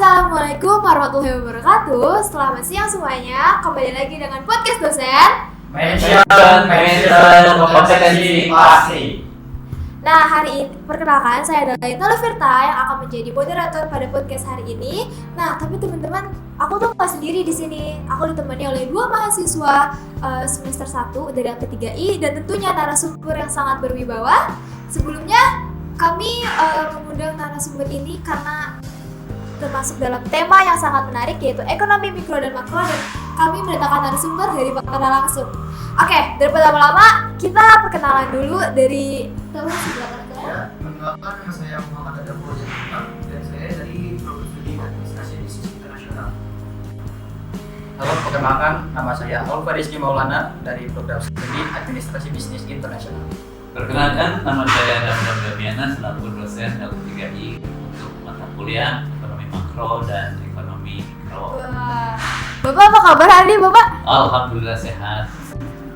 Assalamualaikum warahmatullahi wabarakatuh. Selamat siang semuanya. Kembali lagi dengan podcast dosen. Mention kompetensi pasti. Nah, hari ini perkenalkan saya adalah Intan Firta yang akan menjadi moderator pada podcast hari ini. Nah, tapi teman-teman, aku tuh nggak sendiri di sini. Aku ditemani oleh dua mahasiswa semester 1 dari AP3I dan tentunya narasumber yang sangat berwibawa. Sebelumnya, kami mengundang narasumber ini karena termasuk dalam tema yang sangat menarik, yaitu ekonomi mikro dan makro, dan kami mendatangkan narasumber dari Pakar langsung. Oke, daripada lama-lama, kita perkenalan dulu dari teman sebelah kanan. Ya, perkenalkan, nama saya Muhammad Adam Fauzan dan saya dari Program Studi Administrasi Bisnis Internasional. Halo, perkenalkan, nama saya Alfa Rizky Maulana dari Program Studi Administrasi Bisnis Internasional. Perkenalkan, nama saya Damdan Damiana selaku dosen L3I untuk mata kuliah ekonomi makro dan ekonomi mikro. Wah. Bapak apa kabar hari ini, Bapak? Alhamdulillah sehat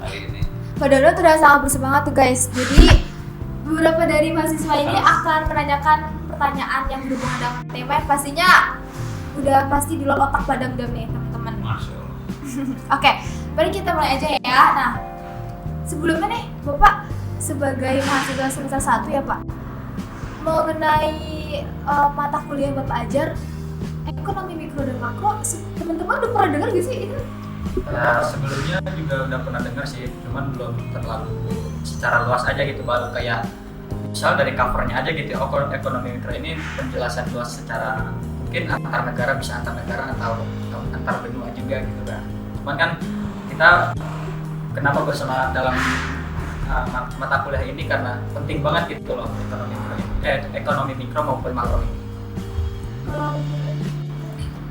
hari ini. Pak Dono sudah sangat bersemangat tuh guys. Jadi beberapa dari mahasiswa ini akan menanyakan pertanyaan yang berhubungan dengan tema yang pastinya udah pasti di luar otak Pak Damdam nih teman-teman. Masya Allah. Oke, mari kita mulai aja ya. Nah, sebelumnya nih Bapak sebagai mahasiswa semester 1 ya Pak, mengenai mata kuliah yang Bapak ajar, ekonomi mikro dan makro, teman-teman udah pernah dengar gak sih itu? Sebelumnya juga udah pernah dengar sih, cuman belum terlalu secara luas aja gitu, baru kayak misal dari covernya aja gitu. Ekonomi mikro ini penjelasan luas secara mungkin antar negara, bisa antar negara atau antar benua juga gitu kan. Cuman kan kita kenapa bersama dalam mata kuliah ini karena penting banget gitu loh ekonomi mikro maupun makro ini.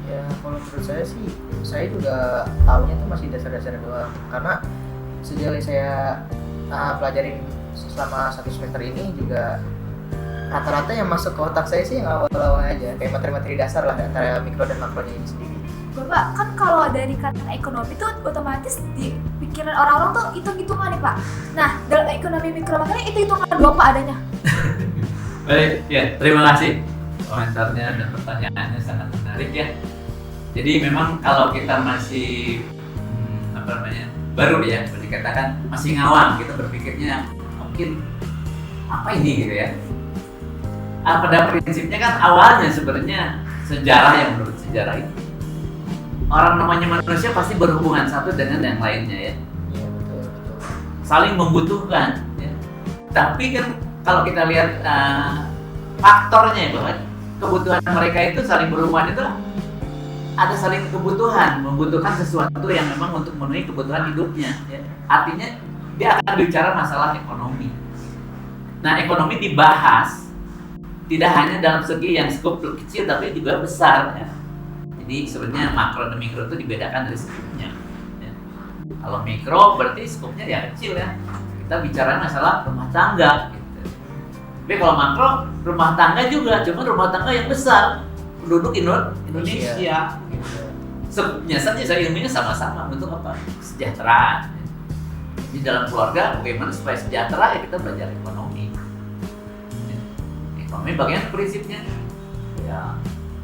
Ya, kalau menurut saya sih, saya juga tahunya tuh masih dasar-dasar doang. Karena sejauh yang saya pelajarin selama 1 semester ini juga rata-rata yang masuk ke otak saya sih yang awal-awal aja, kayak materi-materi dasar lah antara mikro dan makronya ini sendiri. Bapak, kan kalau dari kata ekonomi itu otomatis di pikiran orang-orang tuh hitung-hitungan nih Pak. Nah, dalam ekonomi mikro makanya itu hitungan dua Pak adanya. Baik, ya terima kasih komentarnya dan pertanyaannya sangat menarik ya. Jadi memang kalau kita masih baru ya, boleh dikatakan masih ngawam, kita berpikirnya mungkin apa ini gitu ya. Pada prinsipnya kan awalnya sebenarnya sejarah yang menurut sejarah itu orang namanya manusia pasti berhubungan satu dengan yang lainnya ya. Iya, betul. Saling membutuhkan ya. Tapi kan kalau kita lihat faktornya bahwa kebutuhan mereka itu saling berhubungan itu ada saling kebutuhan, membutuhkan sesuatu yang memang untuk memenuhi kebutuhan hidupnya ya. Artinya dia akan bicara masalah ekonomi. Nah, ekonomi dibahas tidak hanya dalam segi yang skop kecil tapi juga besar ya. Jadi sebenarnya makro dan mikro itu dibedakan dari skopnya ya. Kalau mikro berarti skopnya ya kecil ya. Kita bicara masalah rumah tangga gitu. Tapi kalau makro rumah tangga juga, cuma rumah tangga yang besar, penduduk Indonesia gitu. Skopnya saja ilmunya sama-sama untuk apa? Kesejahteraan. Jadi dalam keluarga bagaimana supaya sejahtera ya kita belajar ekonomi. Ya. Ekonomi bagian prinsipnya ya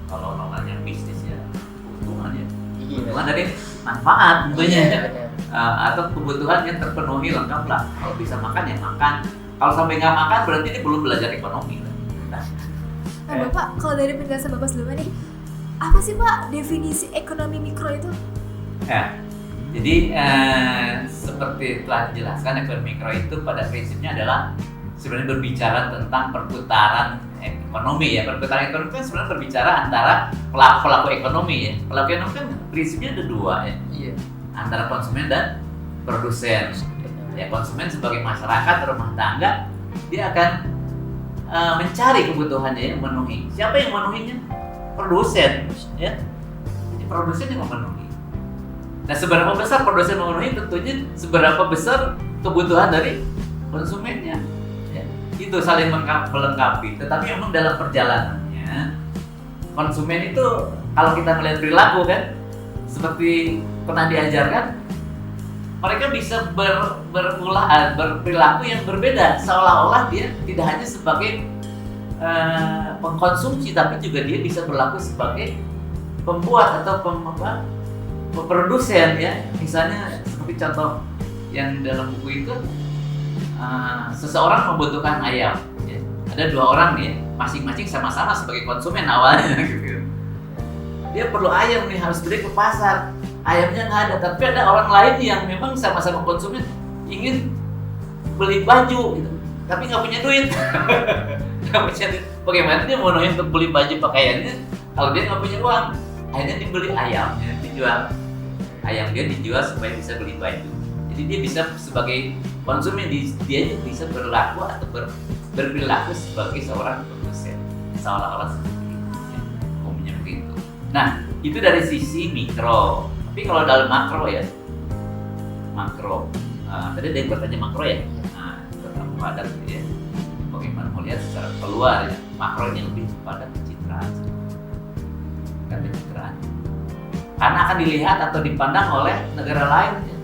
kalau namanya bisnis ya keuntungan ya. Keuntungan dari manfaat tentunya. Atau kebutuhan yang terpenuhi lengkap lah. Kalau bisa makan ya makan. Kalau sampai nggak makan berarti ini belum belajar ekonomi. Nah Bapak, kalau dari penjelasan Bapak sebelumnya nih, apa sih Pak definisi ekonomi mikro itu? Ya, jadi seperti telah dijelaskan, ekonomi mikro itu pada prinsipnya adalah sebenarnya berbicara tentang perputaran ekonomi ya. Perputaran ekonomi kan sebenarnya berbicara antara pelaku ekonomi ya. Pelaku ekonomi kan prinsipnya ada dua ya. Iya. Antara konsumen dan produsen. Ya, konsumen sebagai masyarakat rumah tangga dia akan mencari kebutuhannya yang memenuhi. Siapa yang memenuhinya? Produsen ya. Jadi produsen yang memenuhi. Nah, seberapa besar produsen memenuhi tentunya seberapa besar kebutuhan dari konsumennya. Ya. Itu saling melengkapi. Tetapi memang dalam perjalanannya konsumen itu kalau kita melihat perilaku kan seperti pernah diajarkan, mereka bisa berperilaku yang berbeda, seolah-olah dia tidak hanya sebagai pengkonsumsi tapi juga dia bisa berlaku sebagai pembuat atau produsen ya, misalnya seperti contoh yang dalam buku itu, seseorang membutuhkan ayam ya. Ada 2 orang nih, masing-masing sama-sama sebagai konsumen awalnya gitu. Dia perlu ayam nih, harus beli ke pasar, ayamnya nggak ada, tapi ada orang lain yang memang sama-sama konsumen ingin beli baju gitu, tapi nggak punya duit. Nggak punya duit, bagaimana dia mau untuk beli baju pakaiannya kalau dia nggak punya uang? Akhirnya dibeli ayamnya, dijual. Ayam dia dijual supaya bisa beli baju. Jadi dia bisa sebagai konsumen, dia bisa berlaku atau berperilaku sebagai seorang produsen, seolah-olah seperti itu ya, umumnya begitu. Nah, itu dari sisi mikro. Tapi kalau dalam makro ya, tadi ada yang bertanya makro ya, tentang padat ya, bagaimana melihat secara keluar ya, makro ini lebih pada pencitraan, kan pencitraan, karena akan dilihat atau dipandang oleh negara lain ya.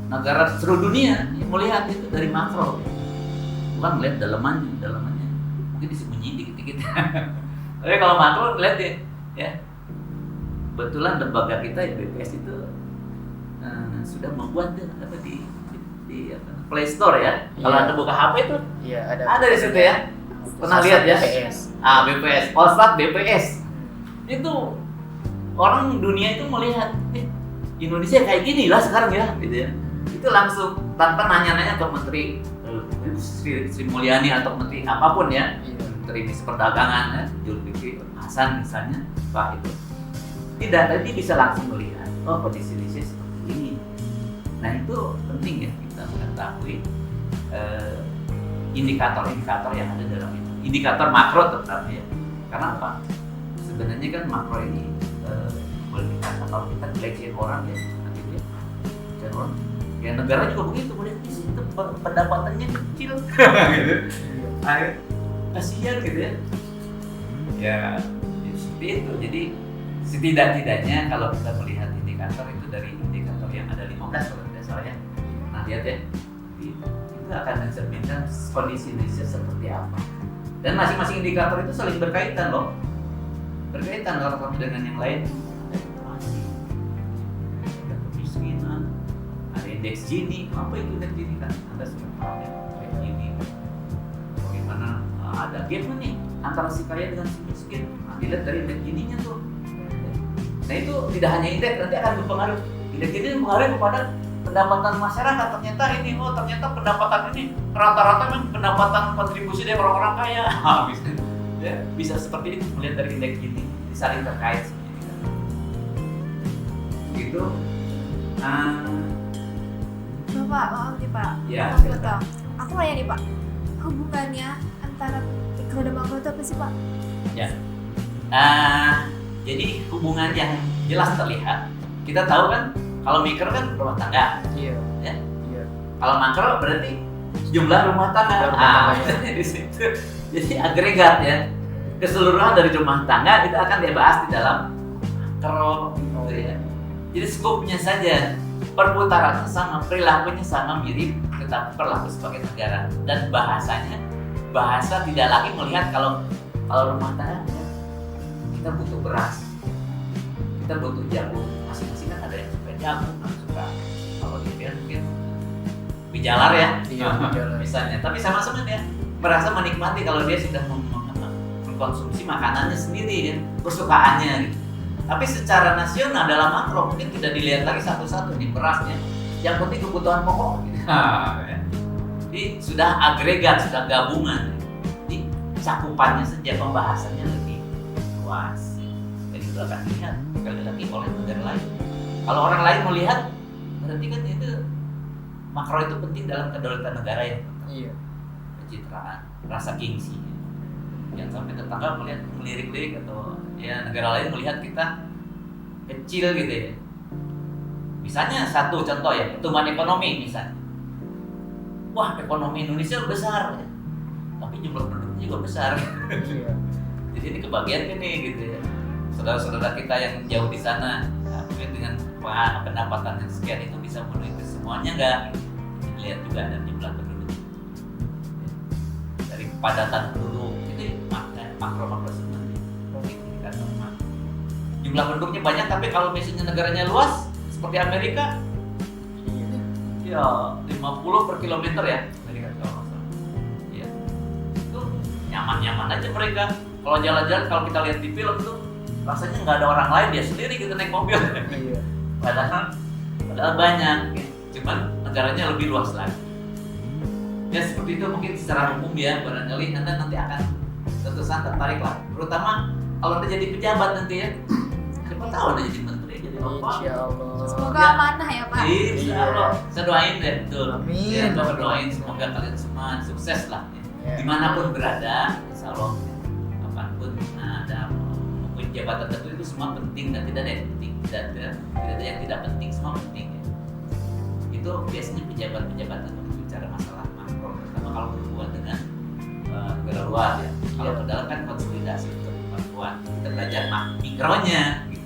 Negara seluruh dunia yang melihat itu dari makro, bukan melihat dalamannya mungkin disembunyi dikit-dikit. Tapi kalau makro lihat deh ya, kebetulan lembaga kita BPS itu sudah membuat di Play Store ya. Kalau Anda buka HP itu ada di situ ya. Pernah lihat ya? BPS, Polsat BPS. Itu orang dunia itu melihat Indonesia kayak gini lah sekarang ya, gitu ya. Itu langsung tanpa nanya-nanya ke Menteri Sri Mulyani atau Menteri apapun ya, Menteri Perdagangan ya, Zulkifli Hasan misalnya, Pak itu. Tidak, tadi bisa langsung melihat, oh kondisi Indonesia seperti ini. Nah itu penting ya kita mengetahui indikator-indikator yang ada dalam itu. Indikator makro terutama ya. Karena apa? Sebenarnya kan makro ini boleh dikata kalau kita seleksiin orang ya, nanti dia seleksiin orang. Ya negara juga begitu, melihat di situ pendapatannya kecil, gitu. Kasihan gitu ya. Ya seperti itu. Jadi setidak-tidaknya kalau kita melihat indikator itu dari indikator yang ada 15 kalau tidak salah ya. Nah lihat ya, itu akan mencerminkan kondisi Indonesia seperti apa. Dan masing-masing indikator itu saling berkaitan loh. Berkaitan satu dengan yang lain. Ada inflasi, ada kemiskinan, ada indeks Gini. Apa itu indeks Gini kan? Anda sudah paham ya, indeks Gini. Bagaimana ada gap nih antara si kaya dengan si miskin. Nah, dilihat dari indeks Gininya tuh. Nah itu tidak hanya indeks, nanti akan berpengaruh. Indeks Gini mempengaruhi kepada pendapatan masyarakat. Ternyata pendapatan ini rata-rata memang pendapatan kontribusi dari orang-orang kaya. Bisa seperti itu melihat dari indeks Gini, saling terkait seperti itu. Begitu. Bapak, maaf nih Pak. Ya, aku nanya nih Pak, hubungannya antara mikro dan makro itu apa sih Pak? Ya. Jadi hubungan yang jelas terlihat. Kita tahu kan kalau mikro kan rumah tangga. Iya. Ya. Iya. Kalau makro berarti jumlah rumah tangga. Di situ. Jadi agregat ya. Keseluruhan dari rumah tangga itu akan dibahas di dalam makro gitu ya. Jadi skopnya saja, perputarannya sama, perilakunya sama mirip, tetapi perilaku sebagai negara dan bahasa tidak lagi melihat kalau rumah tangga kita butuh beras, kita butuh jagung, masing-masing kan ada yang suka jagung, yang suka kalau dia mungkin bijalar ya, misalnya. Tapi sama-sama dia merasa menikmati kalau dia sudah mengkonsumsi makanannya sendiri ya, kesukaannya gitu. Tapi secara nasional dalam makro mungkin tidak dilihat lagi satu-satu nih berasnya, yang penting kebutuhan pokok gitu. Ya. Jadi sudah agregat, sudah gabungan. Jadi cakupannya saja, pembahasannya lebih luas. Jadi itu akan dilihat sekali lagi oleh negara lain. Kalau orang lain melihat, berarti kan itu makro itu penting dalam kedaulatan negara ya. Iya. Pencitraan, rasa gengsi. Yang sampai tetangga melirik-lirik atau ya negara lain melihat kita kecil gitu ya. Misalnya satu contoh ya, pertumbuhan ekonomi misalnya. Wah, ekonomi Indonesia besar ya. Tapi jumlah penduduknya juga besar. Iya. Jadi ini kebagian ini gitu ya. Saudara-saudara kita yang jauh di sana, mungkin dengan pendapatan yang sekian itu bisa memenuhi semuanya enggak? Lihat juga ada jumlah penduduk. Dari kepadatan penduduk itu makro sebenarnya. jumlah penduduknya banyak, tapi kalau misalnya negaranya luas seperti Amerika, ya 50 per kilometer ya Amerika kalau nggak salah. Ya. Itu nyaman-nyaman aja mereka. Kalau jalan-jalan, kalau kita lihat di film tuh rasanya nggak ada orang lain, dia sendiri kita naik mobil. Iya. Padahal banyak, ya. Cuman negaranya lebih luas lagi. Ya seperti itu mungkin secara umum ya, barangkali Anda nanti akan suatu saat tertarik lah. Terutama kalau Anda jadi pejabat nanti ya. Siapa tahu Anda jadi menteri, jadi apa? Insya Allah. Semoga Ya. amanah ya Pak. Insya Allah. Saya doain deh, betul. Amin. Ya, saya doain semoga kalian semua sukses lah. Ya. Ya. Dimanapun berada, insya Allah kapanpun ada maupun jabatan tertentu itu semua penting dan tidak ada yang penting, tidak ada yang tidak penting, semua penting. Ya. Itu biasanya pejabat-pejabat itu bicara masalah makro, terutama kalau berhubungan dengan negara luar ya. Kalau ke dalam kan konsolidasi untuk kemampuan, kita belajar mikronya. Gitu.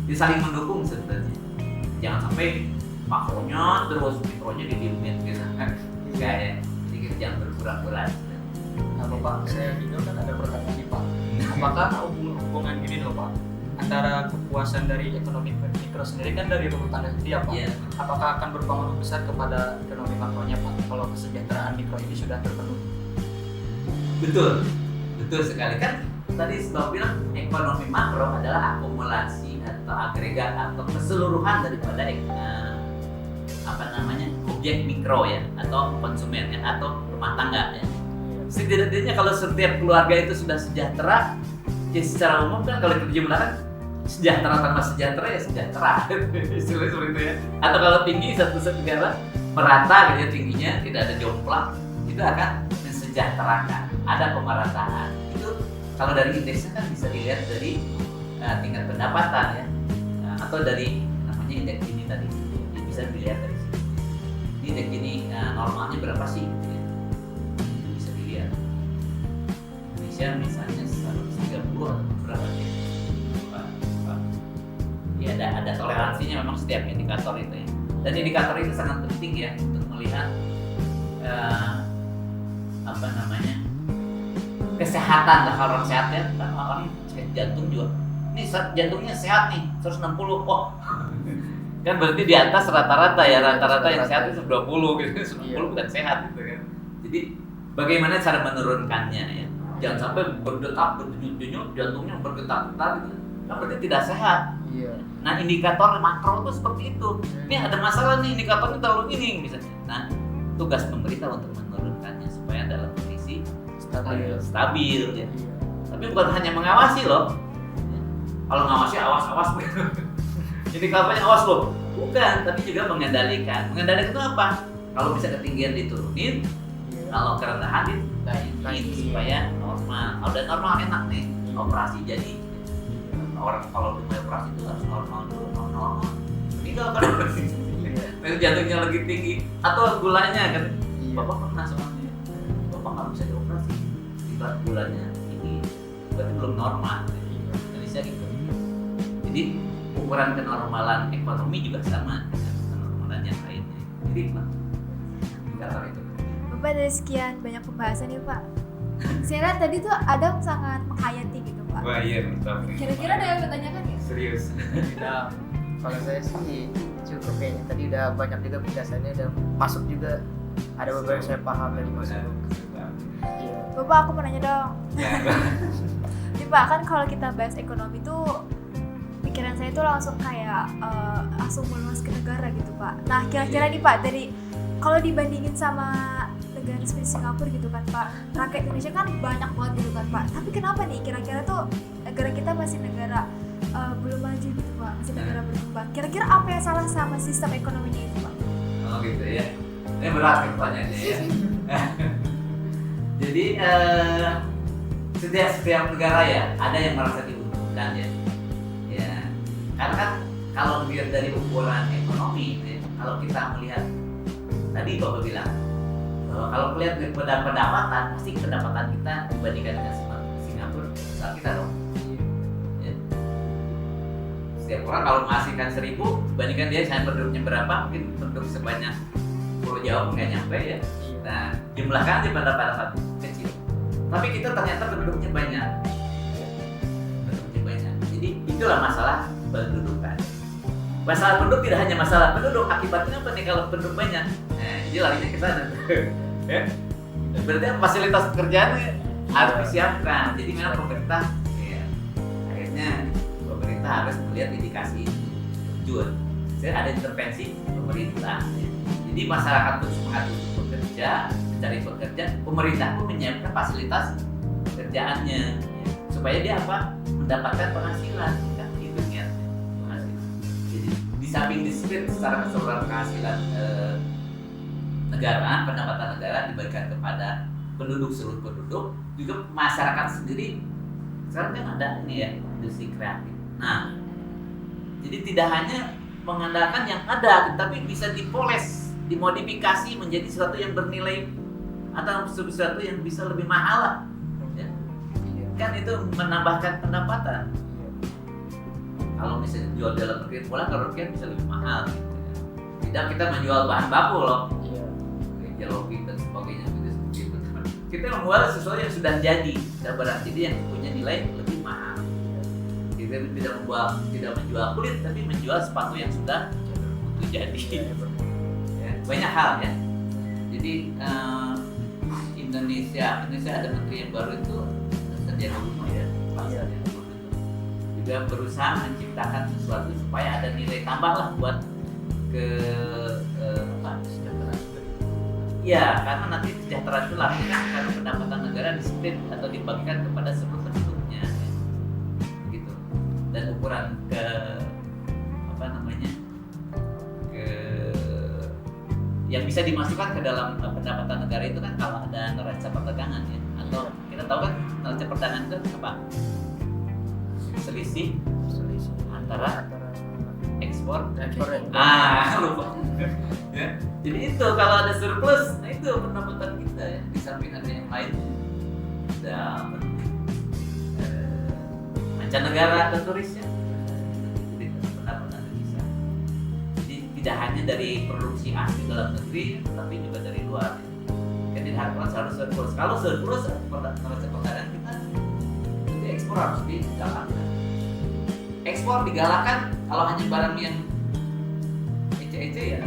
Jadi saling mendukung sebenarnya. Jangan sampai makronya terus mikronya didiemin gitu kan. Kayak jadi kita jangan berkurang-kurang. Nah Bapak, saya juga kan ada pertanyaan nih Pak. Apakah hubungan gini loh Pak, antara kepuasan dari ekonomi mikro sendiri kan dari rumah tangga sendiri ya Pak? Iya. Apakah akan berpengaruh besar kepada ekonomi makronya Pak kalau kesejahteraan mikro ini sudah terpenuhi? Betul sekali kan. Tadi sebab bilang ekonomi makro adalah akumulasi atau agregat atau keseluruhan daripada objek mikro ya, atau konsumen ya, atau rumah tangga ya. Setidaknya kalau setiap keluarga itu sudah sejahtera, ya secara umum kan kalau kita jumlahkan sejahtera tambah sejahtera ya sejahtera, istilahnya seperti itu ya. Atau kalau tinggi satu negara merata gitu ya tingginya, tidak ada jomplang, itu akan mensejahterakan, ada pemerataan. Itu kalau dari indeksnya kan bisa dilihat dari tingkat pendapatan ya, atau dari namanya indeks ini tadi, bisa dilihat dari sini. Indeks ini normalnya berapa sih? Itu bisa dilihat. Indonesia misalnya 130 atau berapa ya? Ya ada toleransinya memang setiap indikator itu ya. Dan indikator itu sangat penting ya untuk melihat kesehatan lah. Kalau orang sehat ya, kan orang jantung juga. Ini jantungnya sehat nih 160, oh kan berarti di atas rata-rata ya, rata-rata yang sehat itu 120 gitu, 160 bukan sehat gitu kan. Jadi bagaimana cara menurunkannya ya? Jangan sampai berdetak, berdenyut-denyut, jantungnya bergetar-getar gitu. Kan berarti tidak sehat. Iya. Nah indikator makro itu seperti itu. Ini ada masalah nih, indikatornya terlalu ini misalnya. Nah tugas pemerintah untuk menurunkannya supaya dalam kondisi stabil ya. Iya. Tapi bukan hanya mengawasi loh. Kalau ngawasi awas-awas indikatornya awas loh. Bukan, tapi juga mengendalikan. Mengendalikan itu apa? Kalau bisa ketinggian diturunin, kalau kerendahan dinaikin supaya normal. Kalau udah normal enak nih, operasi jadi. Orang kalau mulai operasi itu harus normal dulu, normal. Meninggal kan jantungnya lagi tinggi atau gulanya kan. Bapak pernah soalnya, bapak nggak bisa dioperasi, tiba gulanya tinggi, berarti belum normal. Indonesia gitu. Jadi ukuran kenormalan ekonomi juga sama dengan kenormalan yang lainnya. Jadi indikator itu. Bapak dari sekian banyak pembahasan nih Pak. Saya lihat tadi tuh Adam sangat menghayati gitu Pak. Wah iya betul. Kira-kira ada yang bertanyakan ya? Serius. Tidak. Kalau saya sih cukup kayaknya, tadi udah banyak juga penjelasannya, udah masuk juga, ada beberapa yang saya paham dari Mas Anu. Iya. Bapak aku mau nanya dong. Nih Pak, kan kalau kita bahas ekonomi tuh pikiran saya tuh langsung kayak langsung meluas ke negara gitu Pak. Nah kira-kira nih Pak, dari kalau dibandingin sama negara seperti Singapura gitu kan Pak, rakyat Indonesia kan banyak banget gitu kan Pak. Tapi kenapa nih kira-kira tuh negara kita masih negara belum maju gitu Pak, masih negara berkembang. Kira-kira apa yang salah sama sistem ekonominya itu Pak? Oh gitu ya. Ini berat pertanyaannya ya. Jadi setiap negara ya ada yang merasa diuntungkan ya. Ya, karena kan kalau dilihat dari ukuran ekonomi, ya, kalau kita melihat tadi Bapak bilang bahwa kalau melihat dari pendapatan, pasti pendapatan kita dibandingkan dengan Singapura besar kita dong. Ya. Setiap orang kalau menghasilkan 1.000 dibandingkan dia penduduknya berapa, mungkin penduduk sebanyak Pulau Jawa nggak nyampe ya. Nah, jumlahkan aja pendapatan kecil. Tapi kita ternyata penduduknya banyak. Jadi itu itulah masalah pendudukan. Masalah penduduk tidak hanya masalah penduduk, akibatnya apa nih kalau penduduk banyak? Nah, jadi larinya ke sana. Ya. Berarti fasilitas pekerjaan harus disiapkan. Jadi memang pemerintah, ya, akhirnya pemerintah harus melihat indikasi tujuan. Jadi ada intervensi pemerintah. Ya. Jadi masyarakat itu semangat untuk bekerja, mencari pekerja, pemerintah pun menyiapkan fasilitas pekerjaannya, ya, supaya dia apa? Mendapatkan penghasilan. Kan gitu ya. Jadi di samping disiplin secara keseluruhan penghasilan negara, pendapatan negara diberikan kepada seluruh penduduk, juga masyarakat sendiri sekarang kan ada ini ya, industri kreatif. Nah, jadi tidak hanya mengandalkan yang ada, tapi bisa dipoles, dimodifikasi menjadi sesuatu yang bernilai atau sesuatu yang bisa lebih mahal lah. Ya. Kan itu menambahkan pendapatan. Kalau misalnya jual dalam negeri pula, kalau rupiah bisa lebih mahal. Gitu. Tidak kita menjual bahan baku loh. Jalopin dan sebagainya gitu. Kita membuat sesuatu yang sudah jadi, jadi yang punya nilai lebih mahal. Kita tidak menjual kulit, tapi menjual sepatu yang sudah untuk jadi. Ya, banyak hal ya. Jadi Indonesia ada menteri yang baru itu Sandiaga Uno ya, Pak Sandiaga Uno itu juga berusaha menciptakan sesuatu supaya ada nilai tambah lah buat ke ya, karena nanti kesejahteraan itu lahirnya karena pendapatan negara disiplin atau dibagikan kepada seluruh penduduknya, ya. Gitu. Dan ukuran ke yang bisa dimasukkan ke dalam pendapatan negara itu kan kalau ada neraca perdagangan ya, atau kita tahu kan neraca perdagangan itu apa? Selisih antara ekspor dan lupa. Ya. Jadi itu kalau ada surplus, nah itu pendapatan kita ya. Di samping ada yang lain, ada mancanegara atau turisnya, jadi pendapatan bisa. Jadi tidak hanya dari produksi asli dalam negeri, tapi juga dari luar. Kan diharapkan harus surplus. Kalau surplus neraca perdagangan kita, jadi ekspor harus digalakkan. Ekspor digalakkan kalau hanya barang yang ece-ece ya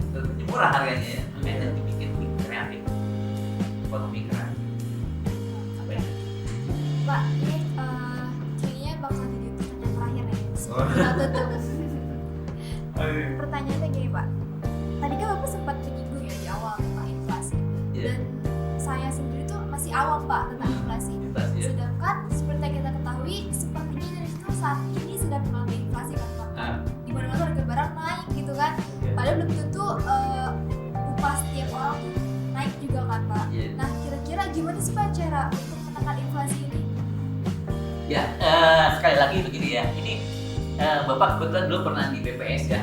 tentunya murah harganya ya, makanya dibikin kreatif, ekonomi kreatif. Apa ya? Pak, ini kayaknya bakal jadi pertanyaan terakhir nih sebelum kita tutup. Pertanyaannya gini Pak, tadi kan Bapak sempat menyinggung ya di awal tentang inflasi, dan saya sendiri tuh masih awam Pak tentang inflasi. Sedangkan seperti yang kita ketahui, sepertinya Indonesia tuh saat ini sedang mengalami inflasi kan Pak. Di mana-mana harga barang naik gitu kan. Padahal belum tentu upah setiap orang tuh naik juga kan Pak. Nah kira-kira gimana sih Pak cara untuk menekan inflasi ini? Ya, sekali lagi begini ya. Ini Bapak kebetulan dulu pernah di BPS ya.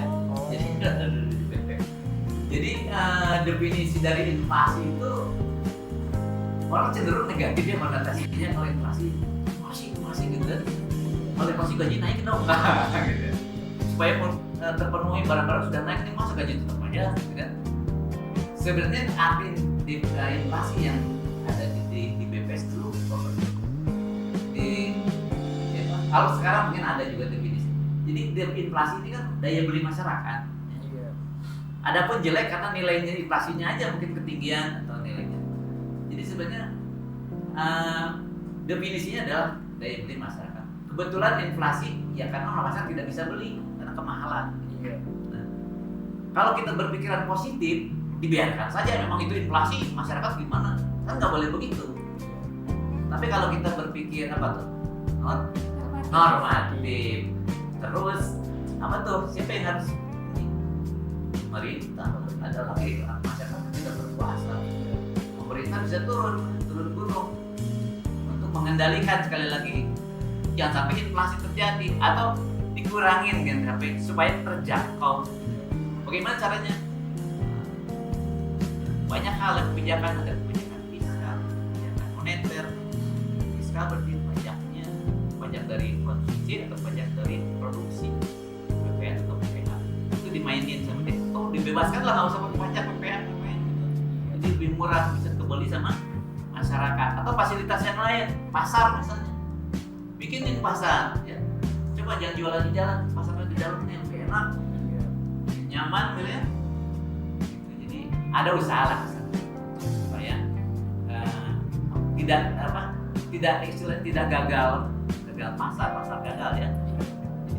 Jadi definisi dari inflasi itu orang cenderung negatif ya mengatasinya kalau inflasi masih gitu kan. Kalau inflasi gaji naik dong. Gitu. Supaya terpenuhi barang-barang sudah naik, ini masa gaji tetap aja gitu kan. Sebenarnya arti inflasi yang ada di BPS dulu kalau sekarang mungkin ada juga definisi. Jadi inflasi ini kan daya beli masyarakat. Adapun jelek karena nilainya inflasinya aja mungkin ketinggian atau nilainya. Jadi sebenarnya definisinya adalah daya beli masyarakat. Kebetulan inflasi ya karena masyarakat tidak bisa beli karena kemahalan. Nah, kalau kita berpikiran positif, dibiarkan saja memang itu inflasi, masyarakat gimana? Kan nggak boleh begitu. Tapi kalau kita berpikir apa tuh? Normatif. Terus apa tuh? Siapa yang harus pemerintah? Ada lagi masyarakat tidak berkuasa. Pemerintah bisa turun gunung untuk mengendalikan sekali lagi jangan sampai inflasi terjadi atau dikurangin kan supaya terjangkau. Bagaimana caranya? Banyak hal yang kebijakan, ada kebijakan fiskal, kebijakan moneter. Fiskal berarti pajaknya, pajak dari konsumsi atau pajak dari produksi, PPN atau PPH. Itu dimainin sama dia. Oh, dibebaskan lah, nggak usah pakai pajak PPN. Jadi lebih murah, bisa kebeli sama masyarakat. Atau fasilitas yang lain, pasar misalnya. Bikinin pasar, ya. coba jangan jualan di jalan, pasarnya di dalamnya yang lebih enak, nyaman gitu ya. Gitu. Jadi ada usaha lah supaya tidak gagal pasar gagal ya.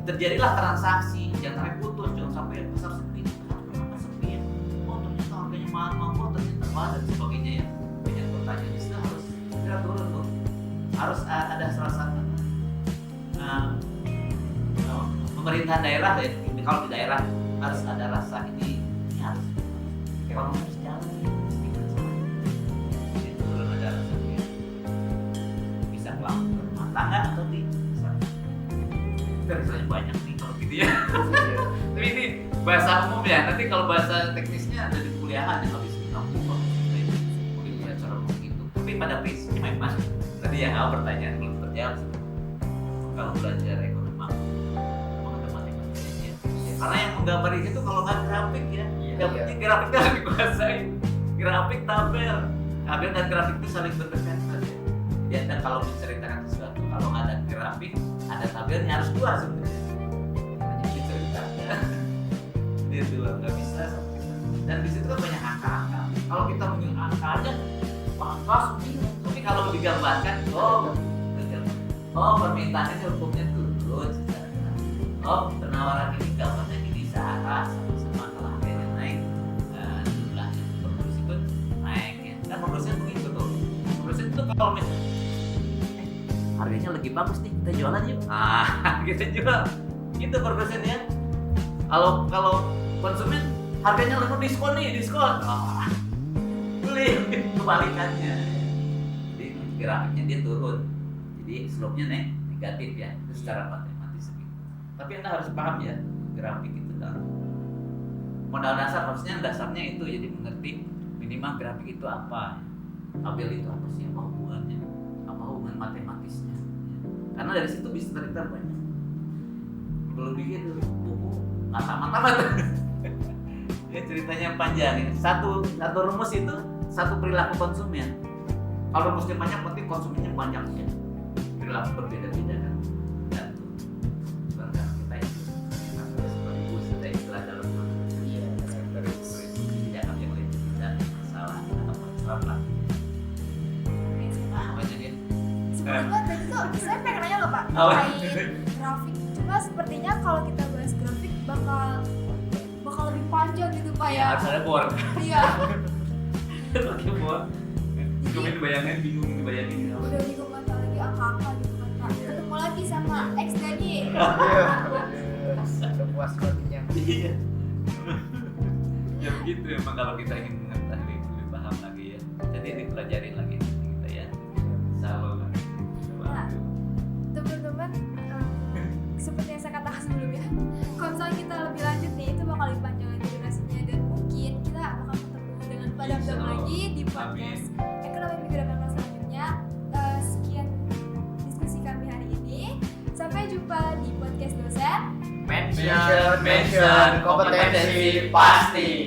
Terjadilah transaksi, jangan sampai putus, jangan sampai pasar sepi ya. Oh ternyata harganya mahal, ternyata mahal dan sebagainya ya. Banyak pertanyaan itu harus segera turun tuh. Harus ada serasa pemerintahan daerah ya. Kalau di daerah harus ada rasa ini harus ekonomi harus jalan. Jadi turun ada rasa bisa melakukan rumah tangga atau di misalnya banyak nih kalau gitu ya. Tapi ini bahasa umum ya. Nanti kalau bahasa teknisnya ada di kuliahan yang habis di kampus kuliah cara begitu. Tapi pada prinsipnya memang tadi yang awal pertanyaan belum terjawab. Kalau belajar ekonomi memang ada matematikanya. Karena yang menggambar itu kalau nggak grafik ya, grafiknya harus dikuasai. Grafik tabel dan grafik itu saling berdekatan ya. Ya dan kalau menceritakan sesuatu kalau nggak ada grafik ada tabelnya harus dua sebenarnya. Hanya diceritakan dia dua nggak bisa dan di situ kan banyak angka-angka. Kalau kita menyusun angka aja angka bingung. Tapi kalau digambarkan permintaannya hukumnya turun secara penawaran ini gambarnya gini searah sama kalau harganya naik jumlahnya produksi pun naik ya. Dan produksinya begitu tuh. Produksi itu kalau misalnya harganya lagi bagus nih, kita jualan yuk. Kita jual. Itu produsennya. Kalau konsumen harganya lebih diskon. Beli kebalikannya. Jadi grafiknya dia turun. Jadi slope-nya negatif ya, itu secara matematis gitu. Tapi Anda harus paham ya, grafik itu modal dasarnya itu jadi mengerti minimal grafik itu apa. Tabel itu apa sih, apa hubungannya? Apa hubungan matematisnya ya. Karena dari situ bisa cerita banyak belum bikin buku nggak tamat ya ceritanya panjang ya. Satu rumus itu satu perilaku konsumen. Kalau rumusnya banyak berarti konsumennya banyak ya, perilaku berbeda-beda kan. Dan barang kita itu seperti kita istilah dalam tidak akan yang lain tidak masalah atau masalah Sebelumnya tadi tuh saya pengen nanya loh Pak terkait grafik. Cuma sepertinya kalau kita bahas grafik bakal lebih panjang gitu Pak ya. Harus ada board. Iya. Pakai board. Cuma dibayangin bingung dibayangin. Udah bingung kan lagi angka-angka gitu kan Pak. Ketemu lagi sama X dan Y. Udah puas banget. Iya. Ya begitu emang kalau kita ingin mengetahui lebih paham lagi ya. Jadi dipelajarin lagi kita ya. Salah. Nah, teman-teman, seperti yang saya katakan sebelumnya, kalau misalnya kita lebih lanjut nih, itu bakal lebih panjang lagi durasinya dan mungkin kita bakal ketemu dengan Padam lagi di podcast Ekonomi Migran selanjutnya. Sekian diskusi kami hari ini. Sampai jumpa di podcast dosen. Mention kompetensi pasti.